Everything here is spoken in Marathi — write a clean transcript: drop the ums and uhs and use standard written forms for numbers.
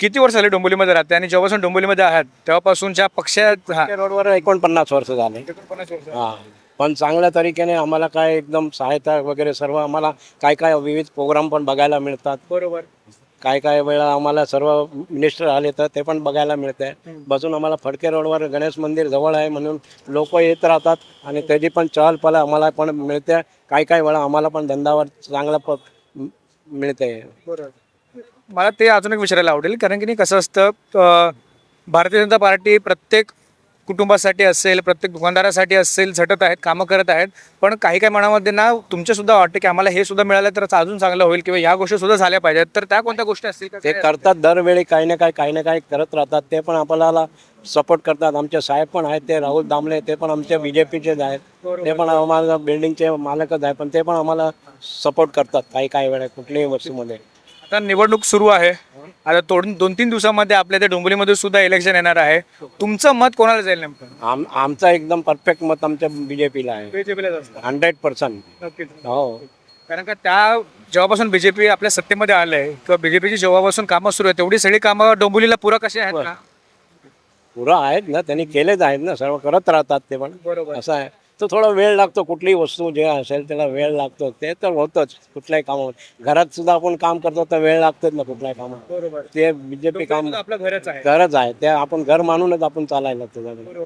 किती वर्ष झाले डोंबिवलीमध्ये राहते आणि जेव्हापासून डोंबिवलीमध्ये आहात तेव्हापासूनच्या पक्षात त्या रोडवर 49 वर्ष झाले. हा, पण चांगल्या तरीकेने आम्हाला काय एकदम सहायता वगैरे सर्व आम्हाला काय काय विविध प्रोग्राम पण बघायला मिळतात. बरोबर. काय काय वेळा आम्हाला सर्व मिनिस्टर आले तर ते पण बघायला मिळते. बसून आम्हाला फडके रोडवर गणेश मंदिर जवळ आहे म्हणून लोक येत राहतात आणि त्याची पण चहलपहल आम्हाला पण मिळते. काय काय वेळा आम्हाला पण धंद्यावर चांगला मिळते. मला ते अजून एक विचारायला आवडेल कारण की नाही कसं असतं भारतीय जनता पार्टी प्रत्येक कुटुंबासाठी असेल प्रत्येक दुकानदारासाठी असेल झटत आहेत कामं करत आहेत पण काही काही मनामध्ये ना तुमच्या सुद्धा वाटते की आम्हाला हे सुद्धा मिळालं तर अजून चांगलं होईल किंवा या गोष्टी सुद्धा झाल्या पाहिजेत तर त्या कोणत्या गोष्टी असतील का? ते करतात दरवेळी काही ना काही करत राहतात. ते पण आपल्याला सपोर्ट करतात. आमचे साहेब पण आहेत ते राहुल दामले ते पण आमच्या BJPचेच आहेत. ते पण आम्हाला बिल्डिंगचे मालकच आहे पण ते पण आम्हाला सपोर्ट करतात काही वेळा कुठल्याही वस्तूमध्ये. आता निवडणूक सुरू आहे आता 2-3 दिवसामध्ये आपल्या त्या डोंबिवलीमध्ये सुद्धा इलेक्शन येणार आहे तुमचं मत कोणाला जाईल नेमकं? आमचा एकदम परफेक्ट मत आमच्या BJPला आहे. बीजेपीला जास्त 100%. हो, कारण का त्या जेव्हापासून बीजेपी आपल्या सत्तेमध्ये आलंय किंवा बीजेपीची जेव्हापासून कामं सुरू आहेत तेवढी सगळी कामं डोंबिवलीला पुरा कशी आहेत का? पुरं आहेत ना, त्यांनी केलेच आहेत ना, सर्व करत राहतात ते पण. बरोबर. असं आहे. तो थोडा वेळ लागतो कुठलीही वस्तू जे असेल त्याला वेळ लागतो. ते तर होतच कुठल्याही कामावर. घरात सुद्धा आपण काम करतो तर वेळ लागतोच ना कुठल्याही कामावर. बरोबर. ते BJP काम आपलं घरच आहे. घरच आहे. ते आपण घर मानूनच आपण चालायला त्याच्याकडे.